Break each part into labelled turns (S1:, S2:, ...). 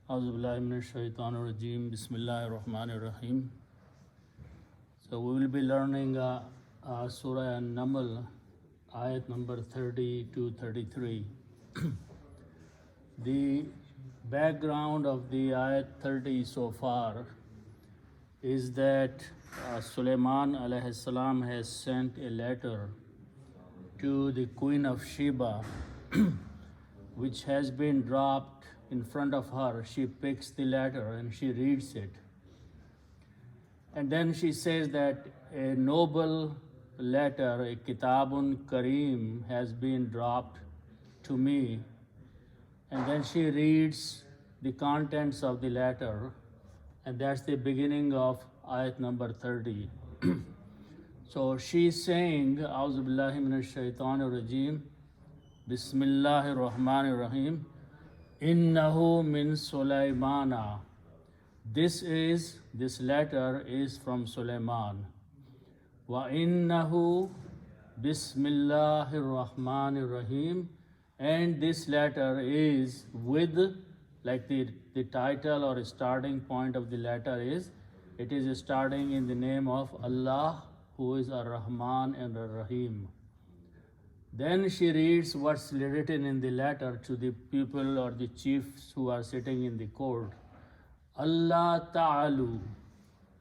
S1: Auzubillahiminash-shaytanir-rajeem. Bismillahir-rahmanir-rahim. So we will be learning Surah AnNamal Ayat number 30 to 33. The background of the Ayat 30 so far is that Sulaiman alayhi salam has sent a letter to the Queen of Sheba which has been dropped in front of her. She picks the letter and she reads it. And then she says that a noble letter, a Kitabun Kareem, has been dropped to me. And then she reads the contents of the letter, and that's the beginning of ayat number 30. So she's saying, A'udhu billahi minash shaitanir rajeem, Bismillahir rahmanir rahim, Innahu min Sulaymana. This letter is from Sulaiman. Wa innahu Bismillahir rahmanir rahim. And this letter is with, like the title or starting point of the letter is, it is starting in the name of Allah, who is Ar-Rahman and Ar-Rahim. Then she reads what's written in the letter to the people or the chiefs who are sitting in the court. Allah Ta'alu.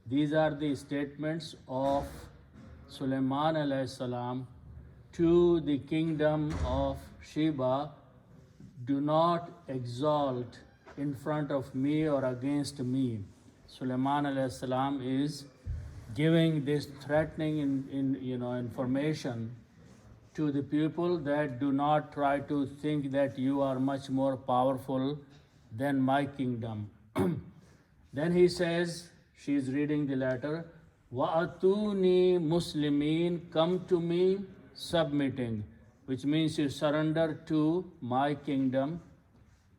S1: These are the statements of Sulaiman alayhi salam to the kingdom of Sheba. Do not exalt in front of me or against me. Sulaiman alayhi salam is giving this threatening information to the people that do not try to think that you are much more powerful than my kingdom. Then he says, she is reading the letter, Wa'atuni Muslimin, come to me submitting, which means you surrender to my kingdom.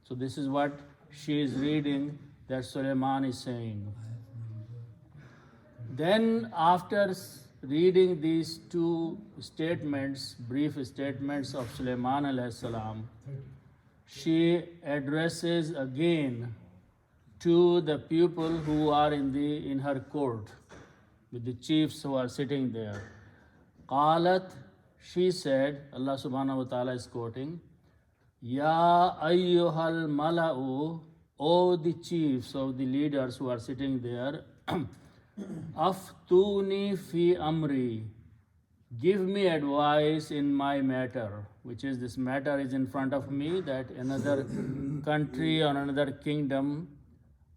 S1: So this is what she is reading that Sulaiman is saying. Then after reading these two statements, brief statements of Sulaiman alayhi salam, she addresses again to the people who are in her court, with the chiefs who are sitting there. Qalat, she said, Allah subhanahu wa ta'ala is quoting, Ya ayyuhal mala'u, O the chiefs of the leaders who are sitting there, Aftuni fi amri, give me advice in my matter, which is this matter is in front of me, that another country or another kingdom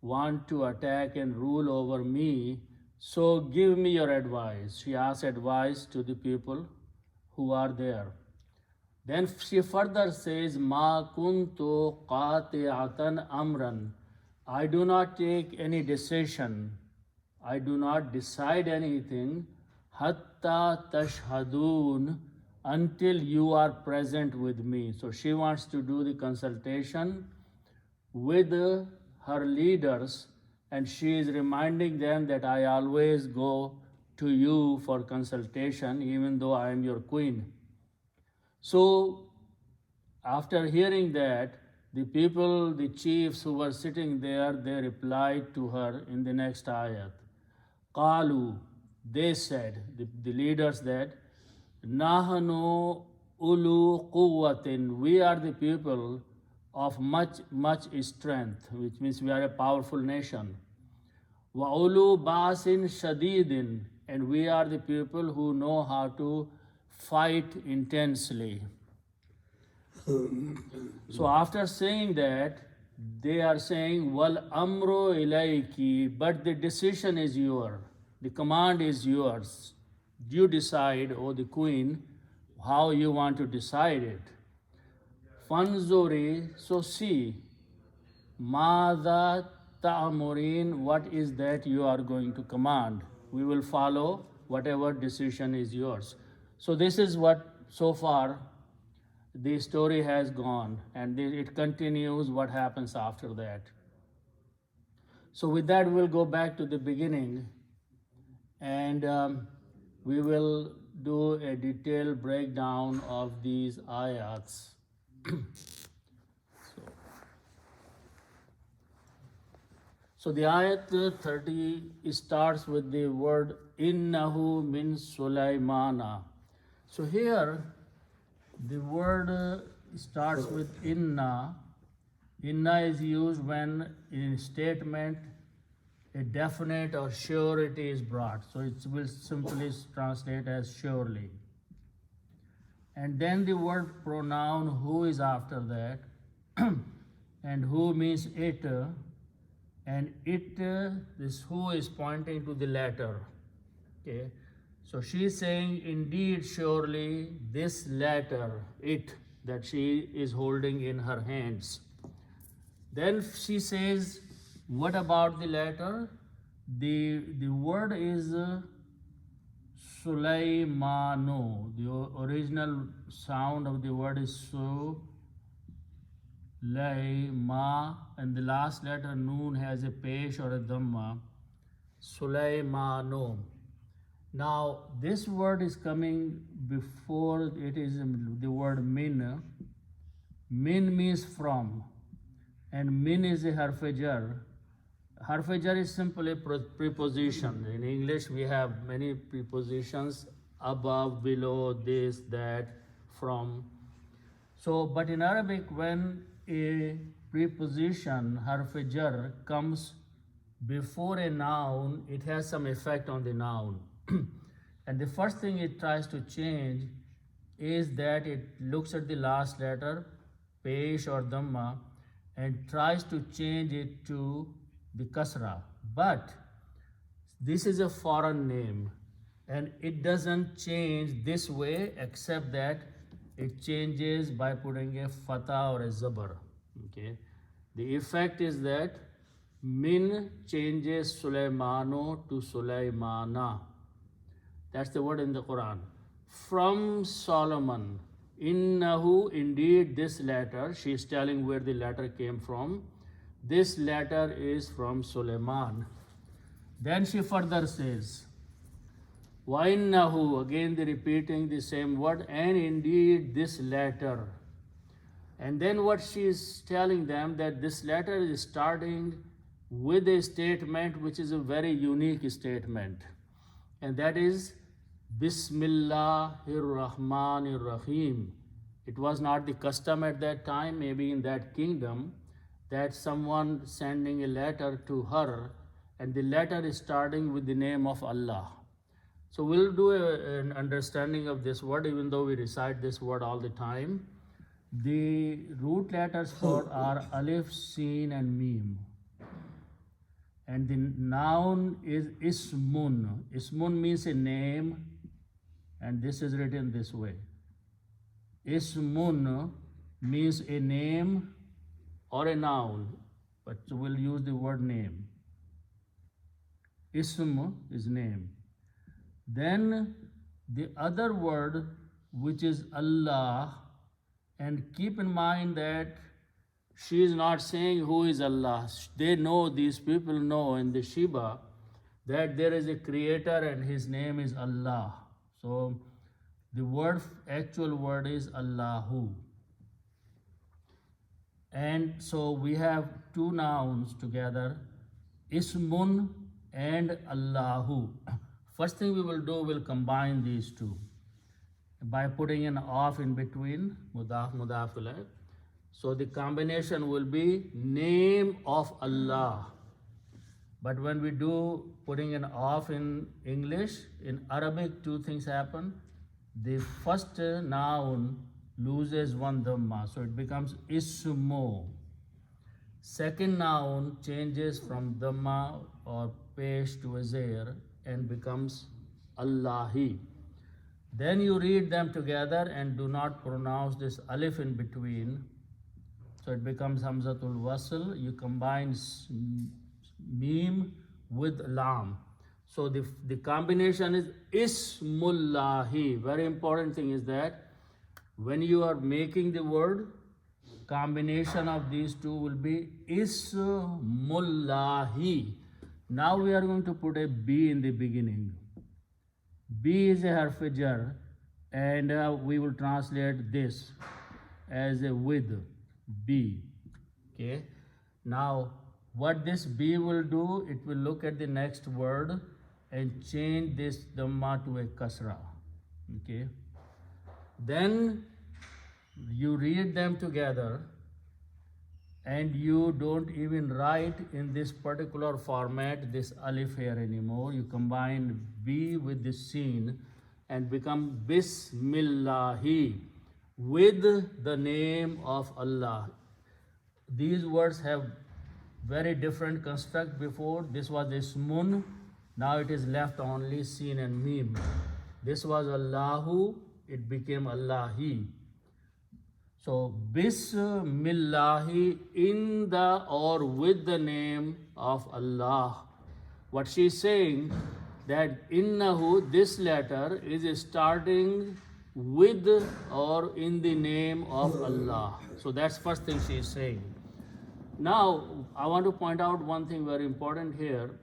S1: want to attack and rule over me. So give me your advice. She asks advice to the people who are there. Then she further says, Ma kuntu qati'atan amran. I do not take any decision. I do not decide anything. Hatta tashhadun, until you are present with me. So she wants to do the consultation with her leaders, and she is reminding them that I always go to you for consultation, even though I am your queen. So after hearing that, the people, the chiefs who were sitting there, they replied to her in the next ayat. Qalu, they said, the leaders, that Nahanu ulu quwwatin, we are the people of much strength, which means we are a powerful nation. Wa ulu ba'sin shadidin, and we are the people who know how to fight intensely. So after saying that, they are saying, Wal amru ilayki, but the decision is yours. The command is yours. You decide, O the queen, how you want to decide it. Fanzuri, so see, Mada ta'amurin, what is that you are going to command? We will follow whatever decision is yours. So this is what so far the story has gone, and it continues what happens after that. So with that, we'll go back to the beginning, and we will do a detailed breakdown of these ayats. So the ayat 30 starts with the word innahu min Sulaymana. So here the word starts with inna. Inna is used when in statement a definite or surety is brought. So it will simply translate as surely. And then the word pronoun who is after that. And who means it. And it, this who is pointing to the letter. Okay. So she is saying, indeed, surely, this letter, it, that she is holding in her hands. Then she says, what about the letter? The word is Sulaymanu. The original sound of the word is Sulayma, and the last letter noon has a pesh or a dhamma. Sulaymanu. Now, this word is coming before it is the word min. Min means from, and min is a harf-jar. Harf-jar is simply preposition. In English, we have many prepositions: above, below, this, that, from. So, but in Arabic, when a preposition, harf-jar, comes before a noun, it has some effect on the noun. And the first thing it tries to change is that it looks at the last letter, pesh or dhamma, and tries to change it to the kasra. But this is a foreign name, and it doesn't change this way except that it changes by putting a fatah or a zabar. Okay, the effect is that min changes Sulaymano to Sulaymana. That's the word in the Quran. From Solomon, innahu, indeed this letter, she is telling where the letter came from. This letter is from Sulaiman. Then she further says, wa innahu, again the repeating the same word, and indeed this letter. And then what she is telling them, that this letter is starting with a statement which is a very unique statement, and that is Bismillahir Rahmanir Rahim. It was not the custom at that time, maybe in that kingdom, that someone sending a letter to her, and the letter is starting with the name of Allah. So we'll do an understanding of this word, even though we recite this word all the time. The root letters for are alif, sin, and mim. And the noun is ismun. Ismun means a name, and this is written this way. Ismun means a name or a noun, but we'll use the word name. Ism is name. Then the other word, which is Allah, and keep in mind that she is not saying who is Allah. They know, these people know in the Shiba, that there is a creator and his name is Allah. So the word, actual word is Allahu. And so we have two nouns together, Ismun and Allahu. First thing we will do, we'll combine these two by putting an off in between, mudaf, mudaf ilayh. So the combination will be name of Allah. But when we do putting an off in English, in Arabic, two things happen. The first noun loses one dhamma, so it becomes ismo. Second noun changes from dhamma or pesh to a zair and becomes Allahi. Then you read them together and do not pronounce this alif in between. So it becomes Hamzatul Wasl. You combine Mim with Lam. So the combination is Ismullahi. Very important thing is that when you are making the word, combination of these two will be Ismullahi. Now we are going to put a B in the beginning. B is a harf-jar, and we will translate this as a with. B. Okay. Now What this B will do, it will look at the next word and change this dhamma to a kasra. Okay. Then you read them together and you don't even write in this particular format this alif here anymore. You combine B with the sin and become Bismillahi with the name of Allah. These words have very different construct before. This was Ismun, now it is left only Sin and Mim. This was Allahu, it became Allahi. So Bismillahi, in the or with the name of Allah. What she is saying that innahu, this letter is starting with or in the name of Allah. So that's first thing she is saying. Now I want to point out one thing very important here,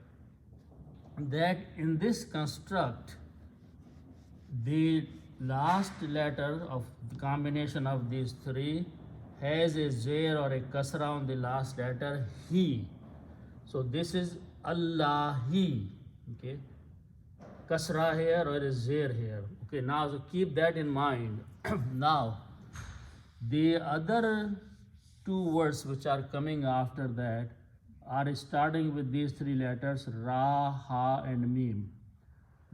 S1: that in this construct the last letter of the combination of these three has a zair or a kasra on the last letter, he. So this is Allahi, okay, kasra here or a zair here. Okay, now so keep that in mind. Now the other two words which are coming after that are starting with these three letters, Ra, Ha and Mim.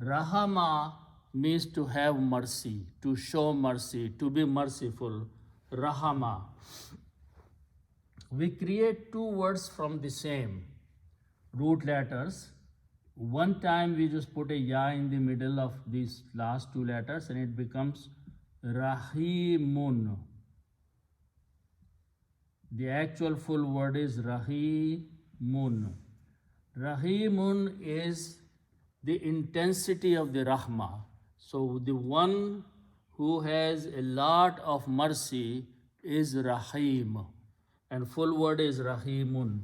S1: Rahama means to have mercy, to show mercy, to be merciful. Rahama. We create two words from the same root letters. One time we just put a ya in the middle of these last two letters and it becomes Rahimun. The actual full word is Rahimun. Rahimun is the intensity of the Rahmah. So the one who has a lot of mercy is Rahim, and full word is Rahimun.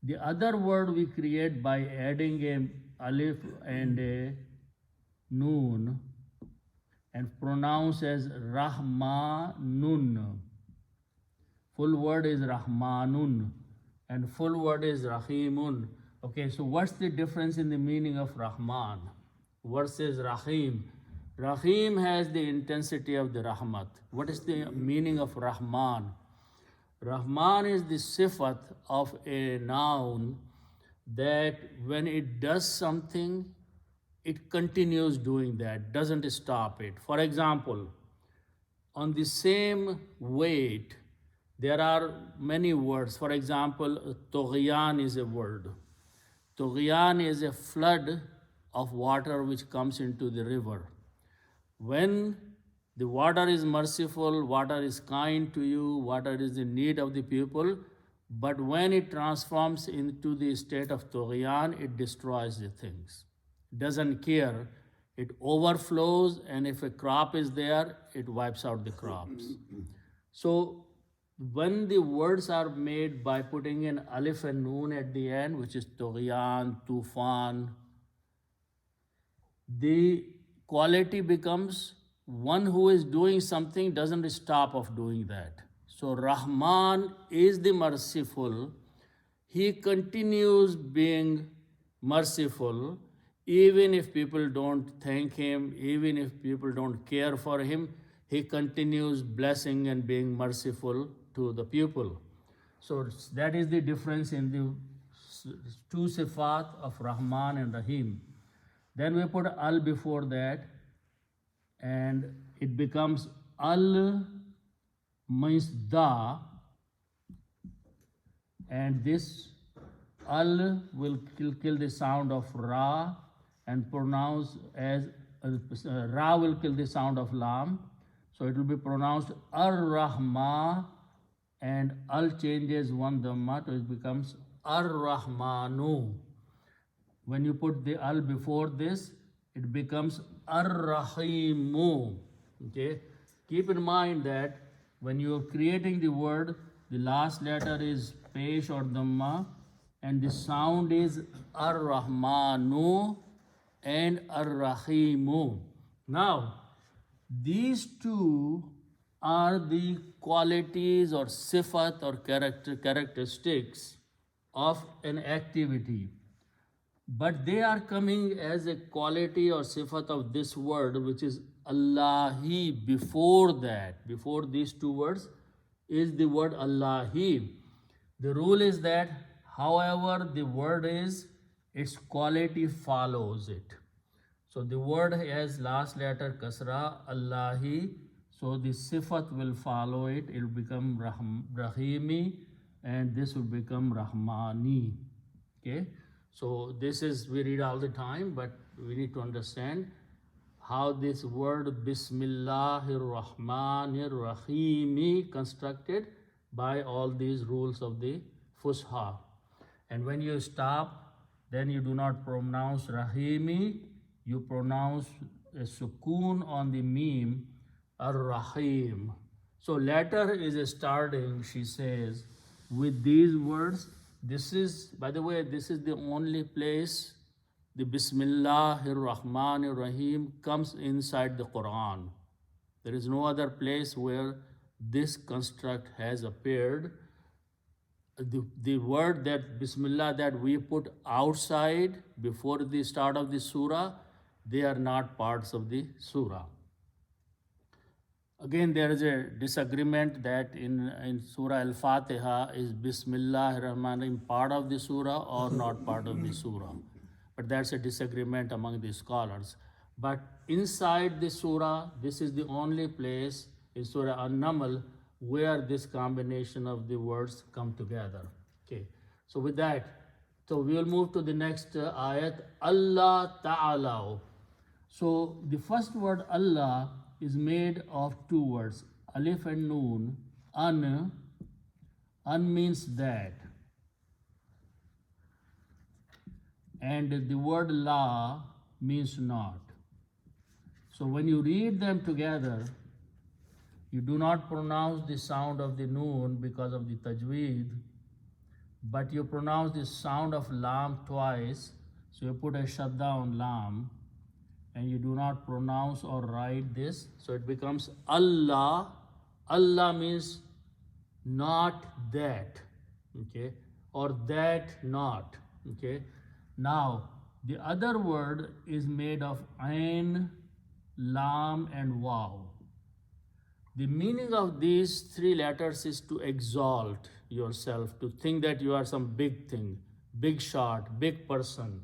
S1: The other word we create by adding a alif and a noon and pronounce as Rahmanun. Full word is Rahmanun and full word is Rahimun. Okay, so what's the difference in the meaning of Rahman versus Rahim? Rahim has the intensity of the Rahmat. What is the meaning of Rahman? Rahman is the sifat of a noun that when it does something, it continues doing that, doesn't stop it. For example, on the same weight, there are many words. For example, Tughyan is a word. Tughyan is a flood of water which comes into the river. When the water is merciful, water is kind to you, water is in need of the people, but when it transforms into the state of Tughyan, it destroys the things. It doesn't care. It overflows, and if a crop is there, it wipes out the crops. So when the words are made by putting an alif and noon at the end, which is Tughyan, Tufan, the quality becomes one who is doing something doesn't stop of doing that. So Rahman is the merciful. He continues being merciful even if people don't thank him, even if people don't care for him. He continues blessing and being merciful to the people. So that is the difference in the two sifat of Rahman and Rahim. Then we put al before that and it becomes al means da, and this al will kill the sound of ra and pronounce as ra will kill the sound of lam, so it will be pronounced ar-rahma, and al changes one dhamma, so it becomes ar-rahmanu. When you put the al before this, it becomes ar-rahimu. Okay, keep in mind that when you are creating the word, the last letter is pesh or dhamma, and the sound is ar-rahmanu and ar-rahimu. Now, these two are the qualities or sifat or characteristics of an activity, but they are coming as a quality or sifat of this word, which is Allahi. Before that, before these two words is the word Allahi. The rule is that however the word is, its quality follows it. So the word has last letter kasra, Allahi, so the sifat will follow it. It will become Rahimi, and this will become Rahmani. Okay, so this is, we read all the time, but we need to understand how this word Bismillahir Rahmanir Rahimi constructed by all these rules of the Fusha. And when you stop, then you do not pronounce Rahimi, you pronounce a sukoon on the meme, Ar-Rahim. So letter is starting, she says, with these words. This is, by the way, this is the only place the Bismillahir Rahmanir Rahim comes inside the Quran. There is no other place where this construct has appeared. The word that Bismillah that we put outside before the start of the surah, they are not parts of the surah. Again, there is a disagreement that in Surah Al-Fatiha, is Bismillah Rahman Rahim part of the surah or not part of the surah. But that's a disagreement among the scholars. But inside the surah, this is the only place in Surah AnNamal where this combination of the words come together. Okay, so with that, so we will move to the next ayat, Allah Ta'ala. So the first word Allah is made of two words, alif and noon. An means that, and the word la means not. So when you read them together, you do not pronounce the sound of the noon because of the tajweed, but you pronounce the sound of lam twice. So you put a shadda on lam, and you do not pronounce or write this. So it becomes Allah. Allah means not that, okay, or that not, okay. Now, the other word is made of ain, lam, and waw. The meaning of these three letters is to exalt yourself, to think that you are some big thing, big shot, big person,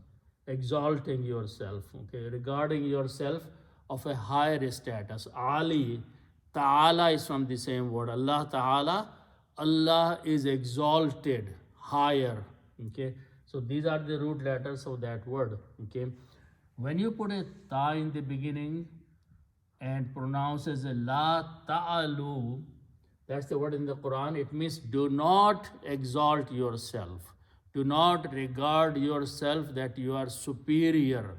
S1: exalting yourself, okay, regarding yourself of a higher status. Ali, Ta'ala is from the same word, Allah Ta'ala. Allah is exalted, higher, okay. So these are the root letters of that word, okay. When you put a ta in the beginning and pronounce as a la ta'alu, that's the word in the Quran, it means do not exalt yourself. Do not regard yourself that you are superior.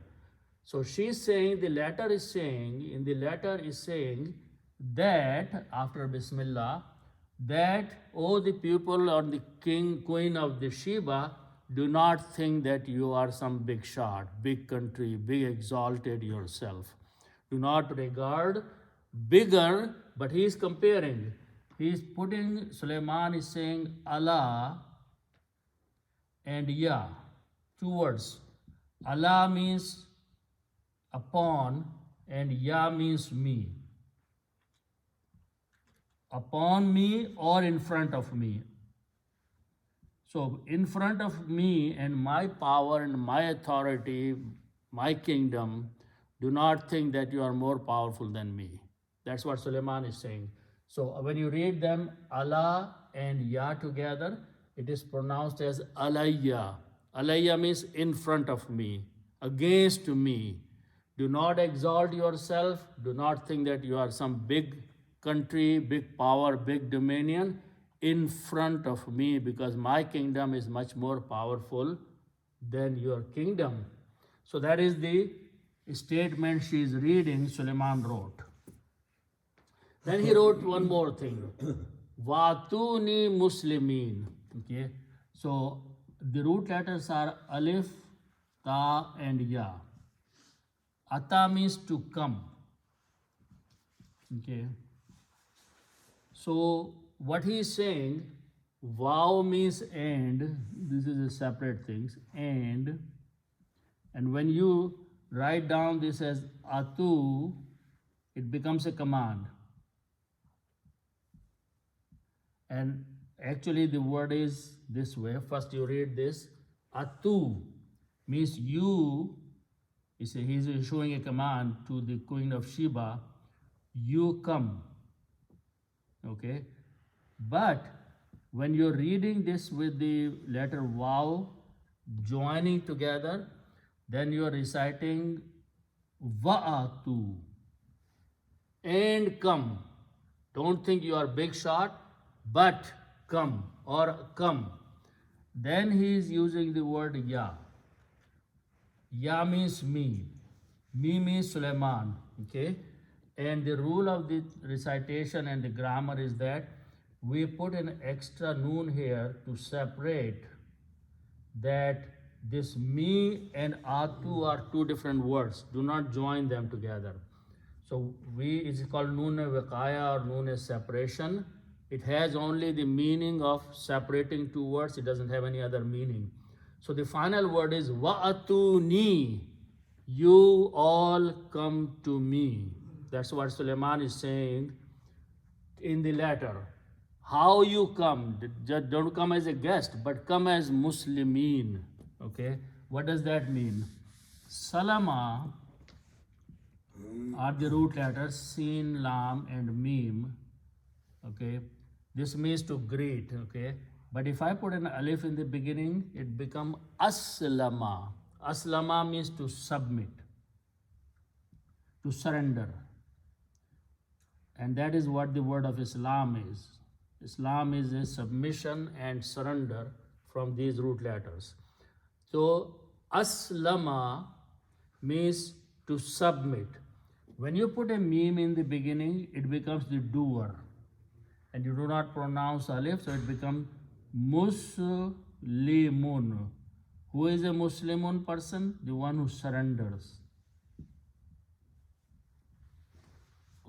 S1: So she's saying, the letter is saying that, after Bismillah, that, oh, the people or the king, queen of the Sheba, do not think that you are some big shot, big country, big exalted yourself. Do not regard bigger, but he is comparing. He is putting, Sulaiman is saying Allah and Ya, two words. Allah means upon and Ya means me. Upon me or in front of me. So in front of me and my power and my authority, my kingdom, do not think that you are more powerful than me. That's what Sulaiman is saying. So when you read them, Allah and Ya together, it is pronounced as Alayya. Alayya means in front of me, against me. Do not exalt yourself. Do not think that you are some big country, big power, big dominion in front of me, because my kingdom is much more powerful than your kingdom. So that is the statement she is reading, Sulaiman wrote. Then he wrote one more thing. Watuni Muslimin. Okay. So the root letters are Alif, Ta, and Ya. Ata means to come. Okay. So what he is saying, Wow means and. This is a separate thing. And when you write down this as atu, it becomes a command. And actually the word is this way. First you read this. Atu means you. He's issuing a command to the Queen of Sheba. You come. Okay. But when you're reading this with the letter Vav joining together, then you're reciting Va'atu and come. Don't think you are big shot, but come or come. Then he is using the word Ya. Ya means me. Me means Suleiman. Okay? And the rule of the recitation and the grammar is that we put an extra noon here to separate that this me and atu are two different words. Do not join them together. So it's called noon viqaya or noon separation. It has only the meaning of separating two words. It doesn't have any other meaning. So the final word is wa'atuni. You all come to me. That's what Suleiman is saying in the letter. How you come? Just don't come as a guest, but come as Muslimin. Okay? What does that mean? Salama are the root letters Sin, Lam, and Mim. Okay? This means to greet. Okay? But if I put an alif in the beginning, it becomes Aslama. Aslama means to submit, to surrender. And that is what the word of Islam is. Islam is a submission and surrender from these root letters. So, Aslama means to submit. When you put a meme in the beginning, it becomes the doer. And you do not pronounce alif, so it becomes Muslimun. Who is a Muslimun person? The one who surrenders.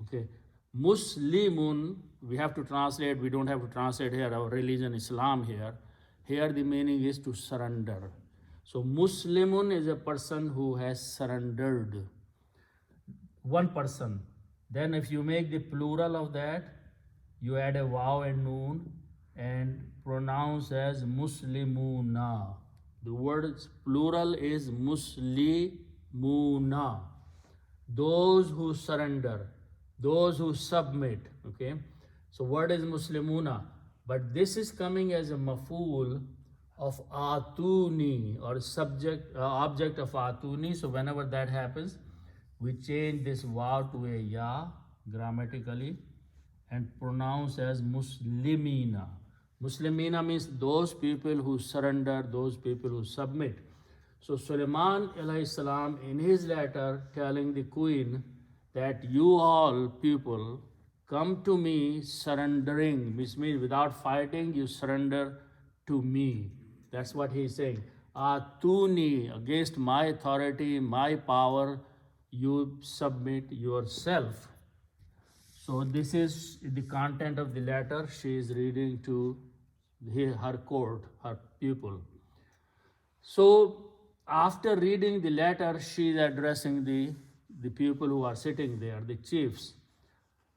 S1: Okay. Muslimun, we have to translate, we don't have to translate here, our religion, Islam here. Here the meaning is to surrender. So Muslimun is a person who has surrendered. One person. Then if you make the plural of that, you add a waw and noon and pronounce as Muslimuna. The word plural is Muslimuna. Those who surrender. Those who submit. Okay, so word is Muslimuna, but this is coming as a maf'ul of atuni or subject object of atuni. So whenever that happens, we change this waw to a ya grammatically and pronounce as Muslimina. Muslimina means those people who surrender, those people who submit. So Sulaiman alayhi salam in his letter telling the queen that you all people come to me surrendering, which means without fighting, you surrender to me. That's what he's saying. Atuni, against my authority, my power, you submit yourself. So this is the content of the letter she is reading to her court, her people. So after reading the letter, she is addressing the people who are sitting there, the chiefs.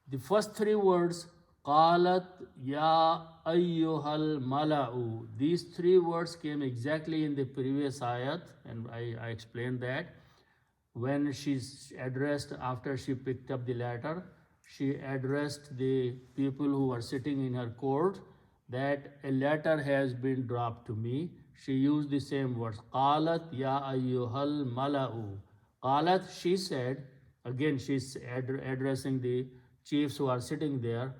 S1: The first three words, Qalat ya ayyuhal mala'u. These three words came exactly in the previous ayat, and I explained that. When she's addressed, after she picked up the letter, she addressed the people who were sitting in her court that a letter has been dropped to me. She used the same words, Qalat ya ayyuhal mala'u. Qalat, she said, again she's addressing the chiefs who are sitting there,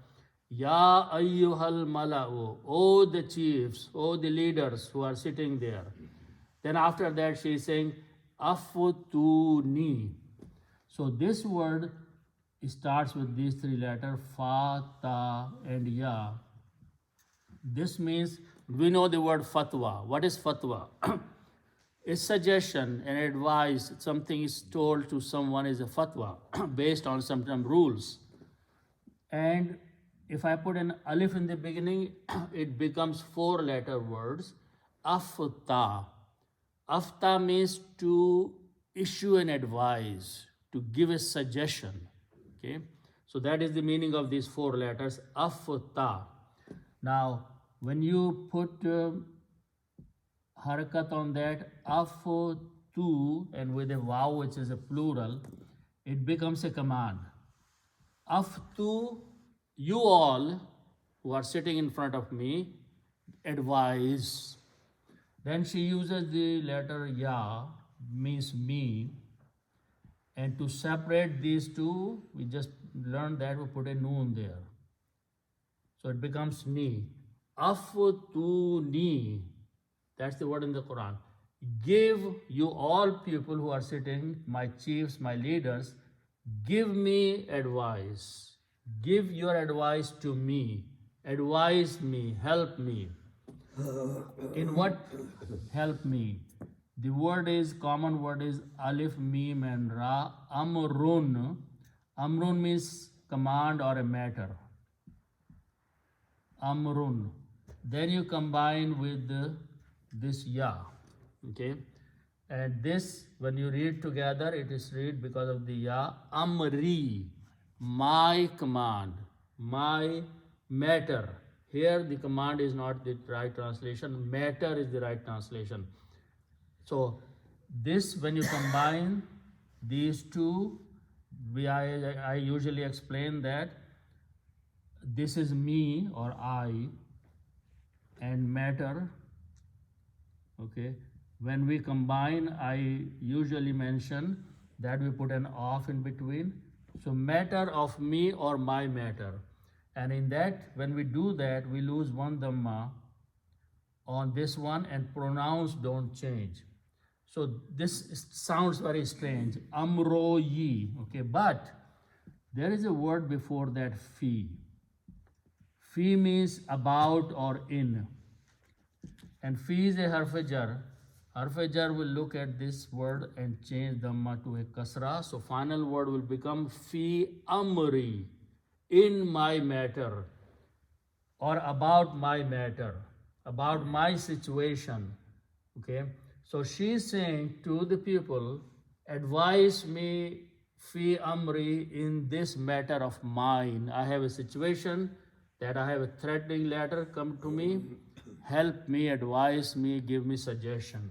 S1: Ya ayyuhal mala'u, O the chiefs, O the leaders who are sitting there. Then after that she is saying, Afutuni. So this word starts with these three letters, Fa, Ta, and Ya. This means, we know the word fatwa. What is fatwa? A suggestion, an advice, something is told to someone is a fatwa based on some rules. And if I put an alif in the beginning, it becomes 4-letter words. Afta. Afta means to issue an advice, to give a suggestion. Okay, so that is the meaning of these 4 letters. Afta. Now, when you put harakat on that, aftu, and with a waw, which is a plural, it becomes a command. Aftu, you all who are sitting in front of me, advise. Then she uses the letter ya, means me. And to separate these two, we just learned that we put a noon there. So it becomes ni. Aftuni. That's the word in the Quran. Give, you all people who are sitting, my chiefs, my leaders, give me advice. Give your advice to me. Advise me. Help me. In what? Help me. The word is, common word is alif, mim and ra. Amrun. Amrun means command or a matter. Amrun. Then you combine with this ya. Okay. And this, when you read together, it is read because of the ya. Amri. My command. My matter. Here the command is not the right translation. Matter is the right translation. So this, when you combine these two, I usually explain that this is me or I and matter. Okay. When we combine, I usually mention that we put an off in between. So matter of me or my matter. And in that, when we do that, we lose one dhamma on this one and pronouns don't change. So this sounds very strange. Amroyi. Okay, but there is a word before that, fi. Fi means about or in. And fi is a harf-e-jar. Harf-e-jar will look at this word and change dhamma to a kasra. So final word will become fi amri. In my matter, or about my matter, about my situation. Okay, so she's saying to the people, advise me fi amri, in this matter of mine. I have a situation that I have a threatening letter come to me. Help me, advise me, give me suggestion.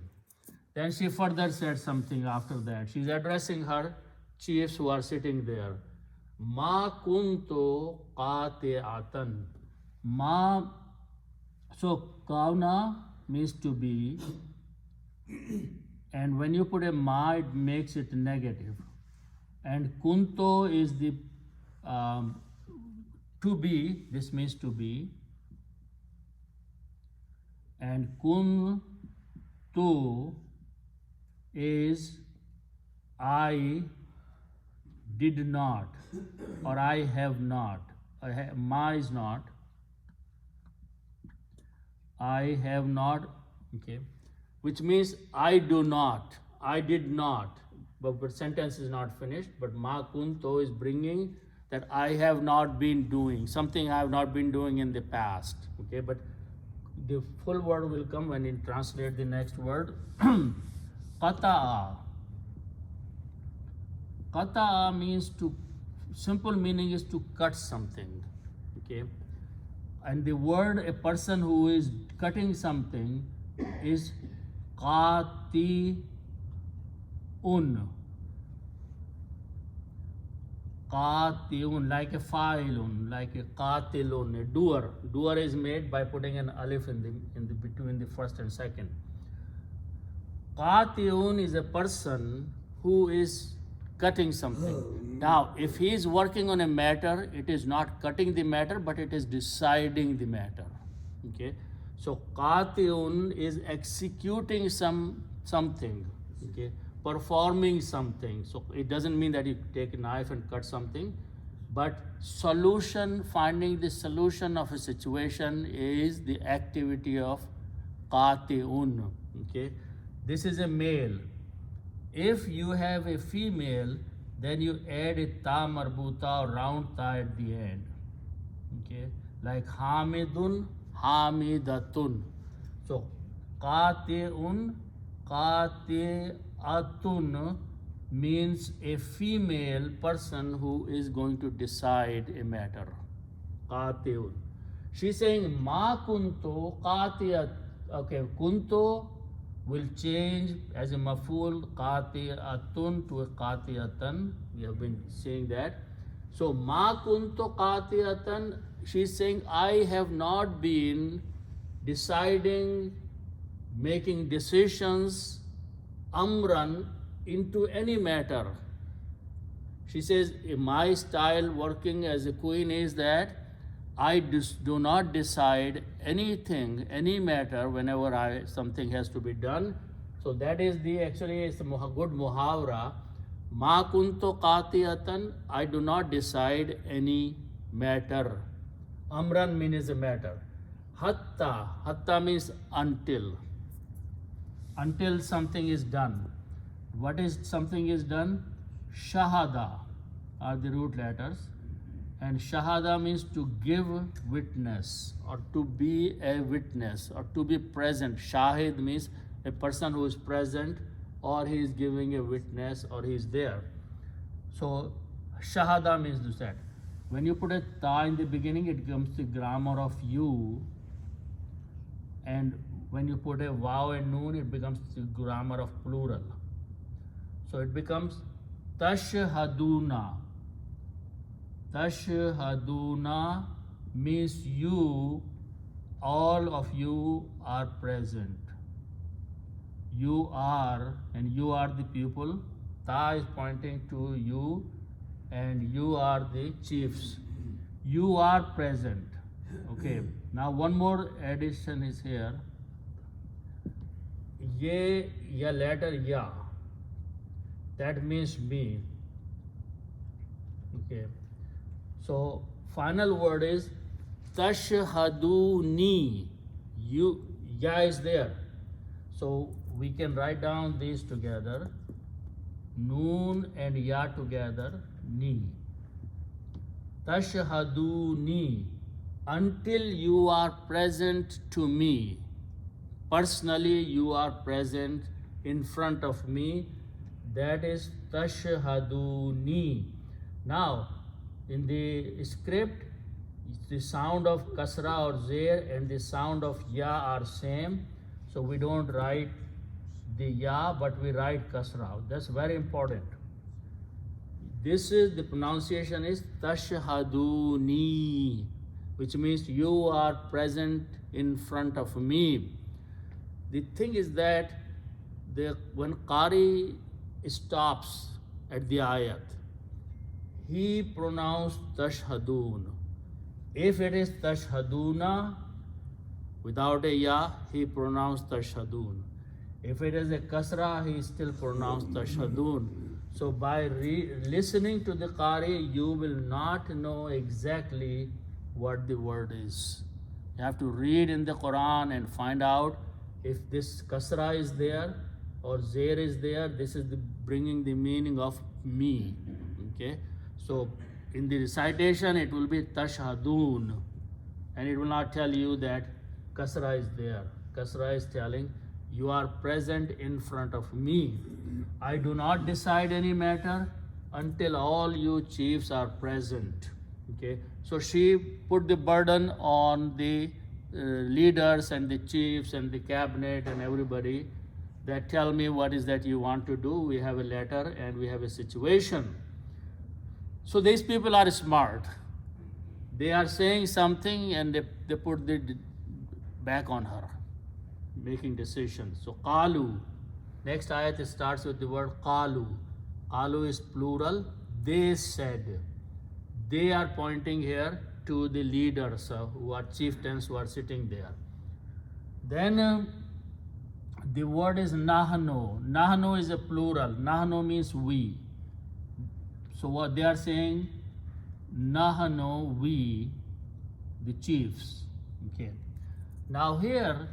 S1: Then she further said something after that. She's addressing her chiefs who are sitting there. Ma kuntu qati'atan. Ma, so kauna means to be, and when you put a ma, it makes it negative. And kunto is the to be, this means to be. And kuntu is I did not, or I have not. Ma is not. I have not, okay, which means I do not, I did not. But sentence is not finished. But ma kunto is bringing that I have not been doing, something I have not been doing in the past. Okay, but the full word will come when you translate the next word. Qata'a. Qata'a means to, simple meaning is to cut something. Okay, and the word a person who is cutting something is qati'un. Qati'un, like a fa'ilun, like a qatilun, a doer. Doer is made by putting an alif in the between the first and second. Qati'un is a person who is cutting something. Now, if he is working on a matter, it is not cutting the matter, but it is deciding the matter. Okay, so qati'un is executing something. Okay, performing something. So it doesn't mean that you take a knife and cut something, but solution, finding the solution of a situation is the activity of qati'un. Okay, this is a male. If you have a female, then you add a ta marbuta or round ta at the end. Okay, like Hamidun, Hamidatun. So Qati'un, Qati'atun means a female person who is going to decide a matter. Qati'un. She's saying Ma kuntu qati'at. Okay, kuntu will change as a maful qati'atun to a qati'atan. We have been saying that. So Ma kuntu qati'atan, she's saying I have not been deciding, making decisions, amran, into any matter. She says, my style working as a queen is that I do not decide anything, any matter whenever something has to be done. So that is actually it's a good muhavra. Ma kuntu qati'atan, I do not decide any matter. Amran means a matter. Hatta means until something is done. What is something is done? Shahada are the root letters, and shahada means to give witness or to be a witness or to be present. Shahid means a person who is present or he is giving a witness or he is there. So shahada means that. When you put a ta in the beginning, it becomes the grammar of you, and when you put a waw and noon, it becomes the grammar of plural. So it becomes tashhaduna. Tashhaduna means you, all of you are present. You are, and you are the people. Ta is pointing to you, and you are the chiefs. You are present. Okay. Now one more addition is here. Ye, ya letter ya. That means me. Okay. So final word is tashhaduni. You, ya is there. So we can write down these together. Noon and ya together. Ni. Tashhaduni. Until you are present to me. Personally, you are present in front of me. That is tashhaduni. Now, in the script, the sound of kasra or zair and the sound of ya are same. So we don't write the ya, but we write kasra. That's very important. This is the pronunciation is tashhaduni, which means you are present in front of me. The thing is that when Qari stops at the ayat, he pronounced tashhadun. If it is tashhaduna without a ya, he pronounced tashhadun. If it is a kasra, he still pronounced tashhadun. So by listening to the Qari, you will not know exactly what the word is. You have to read in the Quran and find out if this kasra is there or zair is there. This is bringing the meaning of me. Okay. So in the recitation, it will be tashhadun, and it will not tell you that kasra is there. Kasra is telling you are present in front of me. I do not decide any matter until all you chiefs are present. Okay. So she put the burden on the leaders and the chiefs and the cabinet and everybody that tell me what is that you want to do. We have a letter and we have a situation. So these people are smart. They are saying something and they put the back on her, making decisions. So qalu. Next ayat starts with the word qalu. Qalu is plural. They said. They are pointing here to the leaders who are chieftains who are sitting there. Then the word is nahnu. Nahnu is a plural. Nahnu means we. So what they are saying, nahnu, we, the chiefs. Okay. Now here,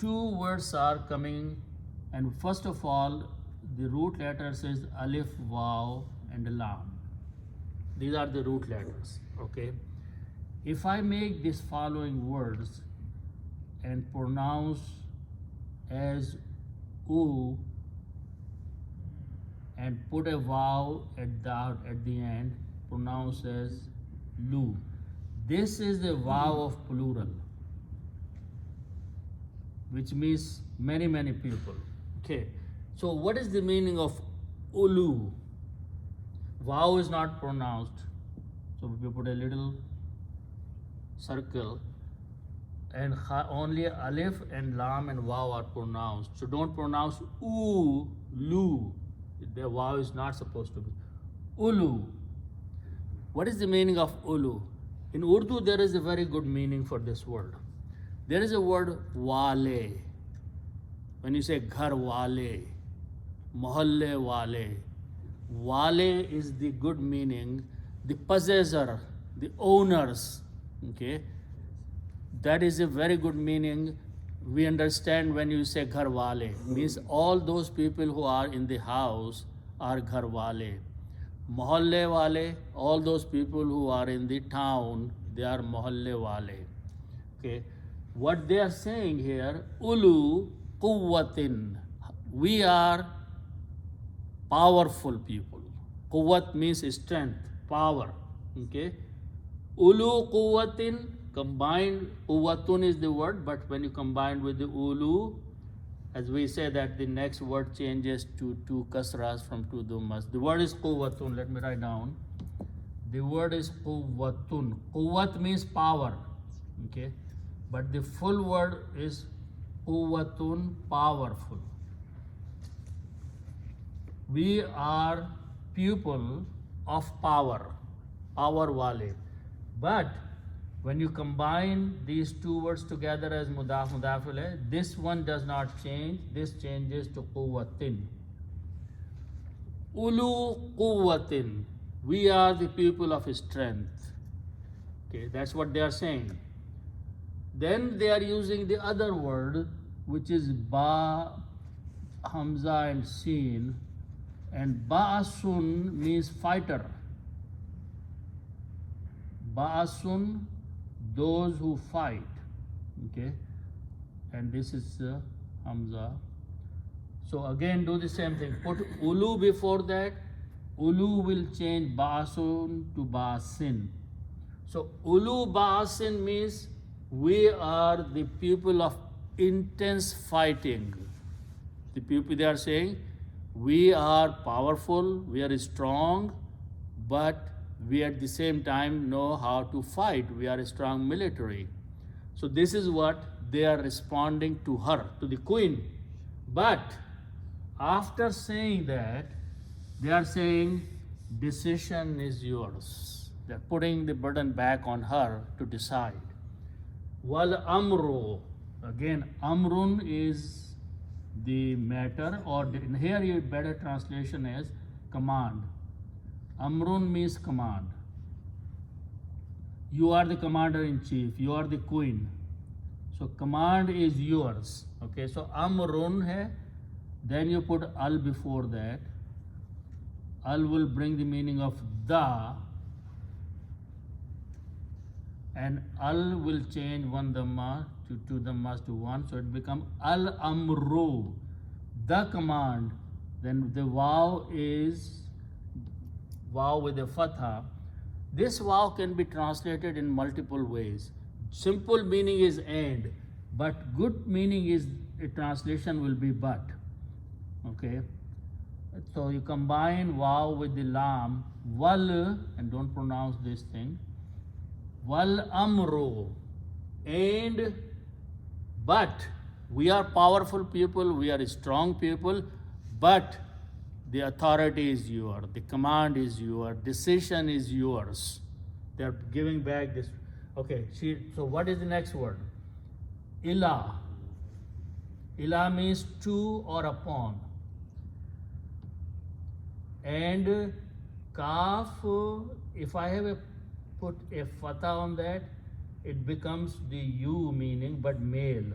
S1: two words are coming, and first of all, the root letters is alif, waw, and lam. These are the root letters. Okay. If I make these following words and pronounce as oo and put a vowel at the end, pronounce as lu. This is the vow of plural, which means many, many people. Okay, so what is the meaning of ulu? Vow is not pronounced, so we put a little circle, and only alif and lam and waw are pronounced. So don't pronounce oo, lu. The waw is not supposed to be. Ulu. What is the meaning of ulu? In Urdu, there is a very good meaning for this word. There is a word wale. When you say ghar wale, mohalle wale, wale is the good meaning, the possessor, the owners. Okay, that is a very good meaning. We understand when you say ghar wale, means all those people who are in the house are ghar wale. Mohalle wale, all those people who are in the town, they are mohalle wale. Okay, what they are saying here, ulu quwwatin, we are powerful people. Quwwat means strength, power. Okay, ulu quwwatin, combined, quwwatun is the word, but when you combine with the ulu, as we say that the next word changes to two kasras from two dhammas. The word is quwwatun. Let me write down. The word is quwwatun. Quwwat means power. Okay, but the full word is quwwatun, powerful. We are people of power, power wale. But when you combine these two words together as mudaf mudaf ilayh, this one does not change. This changes to quwwatin. Ulu quwwatin, we are the people of strength. Okay, that's what they are saying. Then they are using the other word, which is ba, hamza and sin, and ba'asun means fighter. Ba'asun, those who fight. Okay, and this is hamza. So again do the same thing, put ulu before that. Ulu will change ba'asun to ba'asin. So ulu ba'asin means we are the people of intense fighting. The people, they are saying we are powerful, we are strong, but we at the same time know how to fight. We are a strong military. So this is what they are responding to her, to the queen. But after saying that, they are saying decision is yours. They're putting the burden back on her to decide. Wal amru, again amrun is the matter, or here your better translation is command. Amrun means command. You are the commander in chief, you are the queen. So command is yours. Okay, so amrun hai, then you put al before that. Al will bring the meaning of the, and al will change one dhamma to two dhammas to one, so it becomes al amru, the command. Then the waw is waw with a fatha. This waw can be translated in multiple ways. Simple meaning is and, but good meaning is, a translation will be but. Okay, so you combine waw with the lam, wal, and don't pronounce this thing, wal amru, and but we are powerful people, we are strong people, but the authority is yours, the command is yours, decision is yours. They are giving back this. Okay, so what is the next word? Ila. Ila means to or upon. And kaf, if I have put a fatha on that, it becomes the you meaning, but male.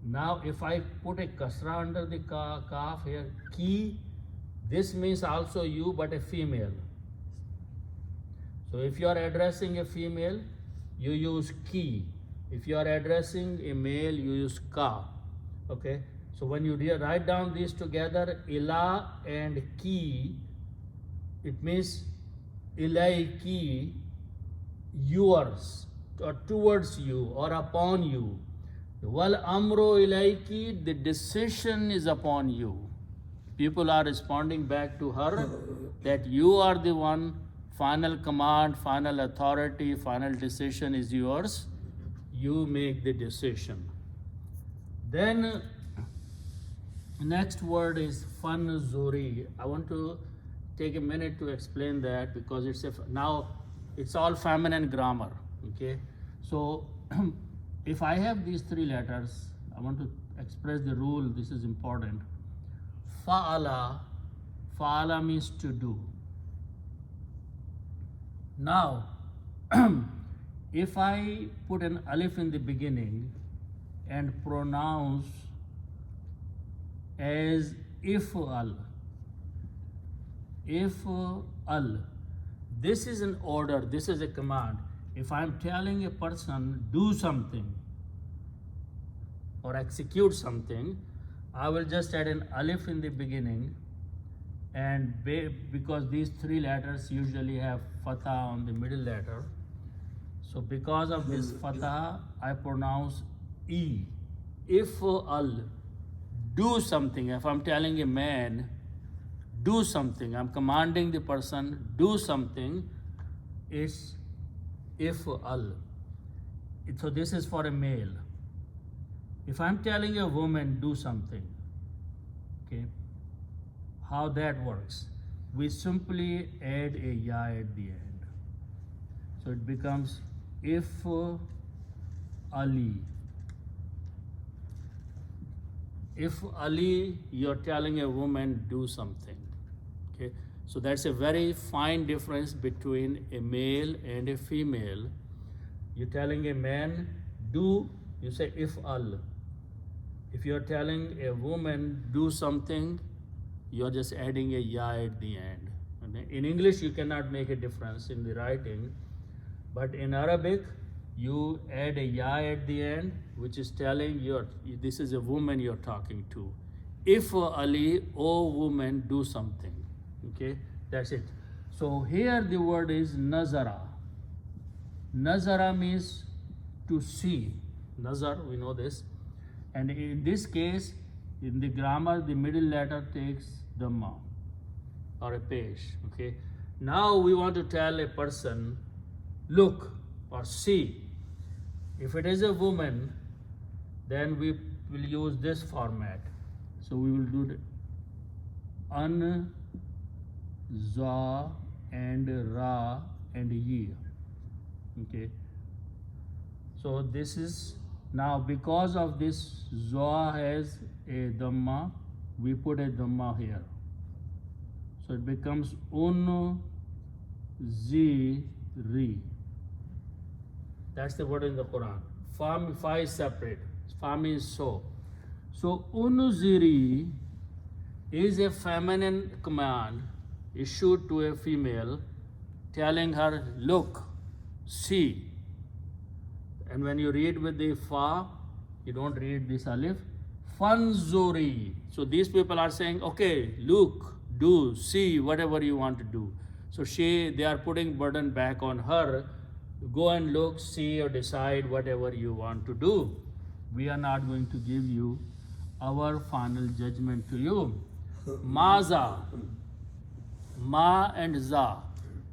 S1: Now if I put a kasra under the kaf here, ki, this means also you, but a female. So if you are addressing a female, you use ki. If you are addressing a male, you use ka. Okay? So when you write down these together, ila and ki, it means ilaiki, yours, or towards you, or upon you. Wal amro ilaiki, the decision is upon you. People are responding back to her that you are the one, final command, final authority, final decision is yours. You make the decision. Then next word is fanzuri. I want to take a minute to explain that because now it's all feminine grammar. Okay, so if I have these three letters, I want to express the rule. This is important. Fa'ala means to do. Now, if I put an alif in the beginning and pronounce as if'al, this is an order, this is a command. If I'm telling a person do something or execute something, I will just add an alif in the beginning, and because these three letters usually have fatha on the middle letter, so because of this fatha, I pronounce e. If do something, if I'm telling a man do something, I'm commanding the person do something, it's if'al. So this is for a male. If I'm telling a woman do something, okay, how that works? We simply add a ya at the end. So it becomes if Ali. If Ali, you're telling a woman do something. Okay, so that's a very fine difference between a male and a female. You're telling a man do, you say if al. If you're telling a woman do something, you're just adding a ya at the end. In English, you cannot make a difference in the writing, but in Arabic, you add a ya at the end, which is telling this is a woman you're talking to. If Ali, O woman, do something. Okay, that's it. So here the word is nazara. Nazara means to see. Nazar, we know this. And in this case, in the grammar, the middle letter takes dhamma or a pesh. Okay. Now we want to tell a person, look or see. If it is a woman, then we will use this format. So we will do the an, za, and ra, and ye. Okay. So this is now because of this za has a dhamma, we put a dhamma here. So it becomes un, zi, ri. That's the word in the Quran. Fa is separate. Fa means so. So unuziri is a feminine command issued to a female, telling her, look, see. And when you read with the fa, you don't read this alif. Fanzuri. So these people are saying, okay, look, do, see, whatever you want to do. So they are putting burden back on her. Go and look, see, or decide whatever you want to do. We are not going to give you our final judgment to you. Maza. Ma and za.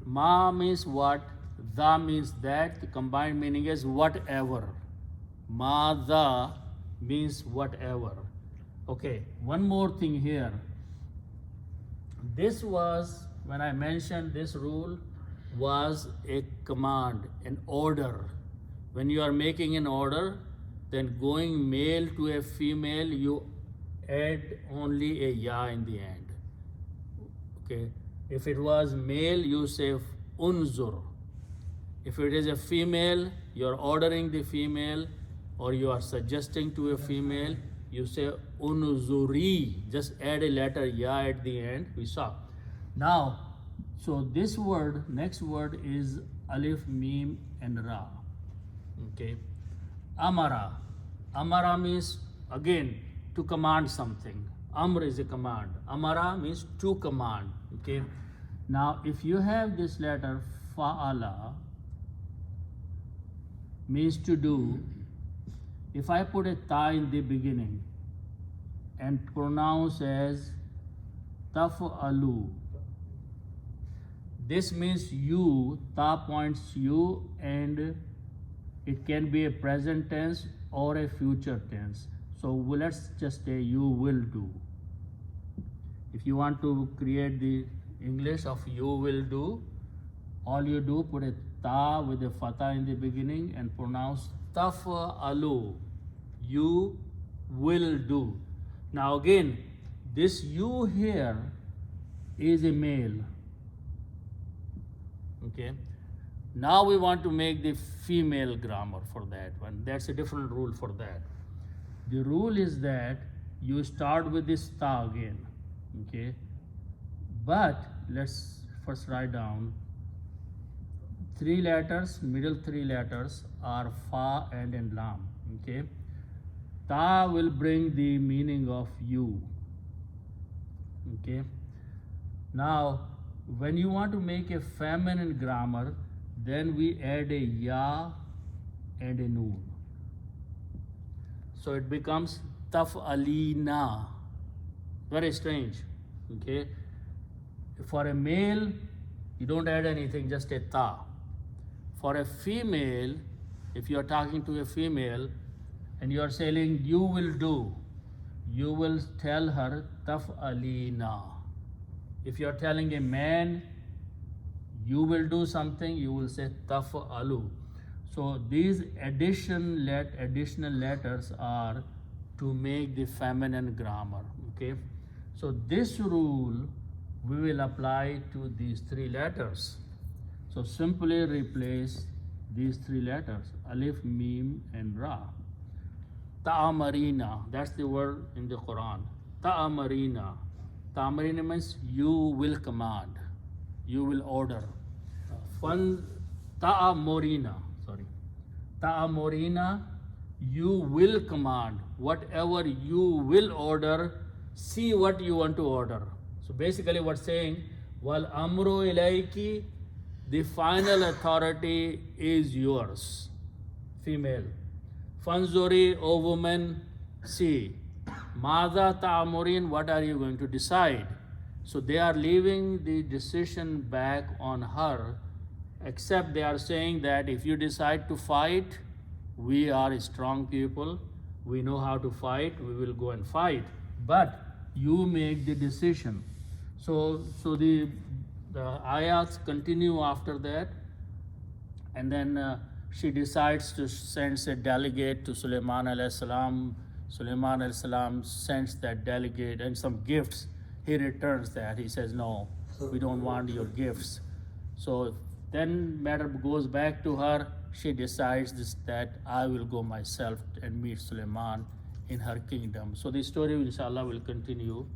S1: Ma means what? Za means that. The combined meaning is whatever. Maza means whatever. Okay, one more thing here. This was, when I mentioned this rule, was a command, an order. When you are making an order, then going male to a female, you add only a ya in the end. Okay. If it was male, you say unzur. If it is a female, you are ordering the female or you are suggesting to a female, you say unzuri. Just add a letter ya at the end. We saw. Now, So this word, next word is alif, mim, and ra. Okay. Amara. Amara means again to command something. Amr is a command. Amara means to command. Okay. Now if you have this letter fa'ala means to do. If I put a ta in the beginning and pronounce as taf'alu, this means you, ta points you, and it can be a present tense or a future tense. So let's just say you will do. If you want to create the English of you will do, all you do, put a ta with a fatha in the beginning and pronounce taf'alu. You will do. Now again, this you here is a male. Okay. Now we want to make the female grammar for that one. That's a different rule for that. The rule is that you start with this ta again. Okay. But let's first write down 3 letters, middle 3 letters are fa and lam. Okay. Ta will bring the meaning of you. Okay. Now, when you want to make a feminine grammar, then we add a ya and a noon. So it becomes taf'alina. Very strange. Okay. For a male, you don't add anything, just a ta. For a female, if you are talking to a female and you are saying you will do, you will tell her taf'alina. If you are telling a man you will do something, you will say taf'alu. So these additional letters are to make the feminine grammar. Okay. So this rule we will apply to these 3 letters. So simply replace these 3 letters, alif, mim, and ra. Ta'amarina, that's the word in the Quran. Ta'amarina. Ta'amarina means you will command, you will order. Ta'amorina, you will command. Whatever you will order, see what you want to order. So basically what's saying, wal amru ilayki, the final authority is yours, female. Fanzuri, O woman, see. Madha ta'amurin, what are you going to decide? So they are leaving the decision back on her, except they are saying that if you decide to fight, we are strong people, we know how to fight, we will go and fight. But you make the decision. So the ayats continue after that, and then she decides to send a delegate to Sulaiman alayhi salam. Sulaiman alayhi salam sends that delegate and some gifts. He returns that. He says, no, we don't want your gifts. So then matter goes back to her. She decides that I will go myself and meet Sulaiman in her kingdom. So the story, inshallah, will continue.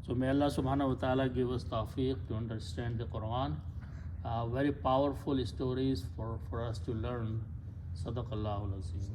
S1: So may Allah subhanahu wa ta'ala give us tawfiq to understand the Quran. Very powerful stories for us to learn. Sadaqallahu al-Azim.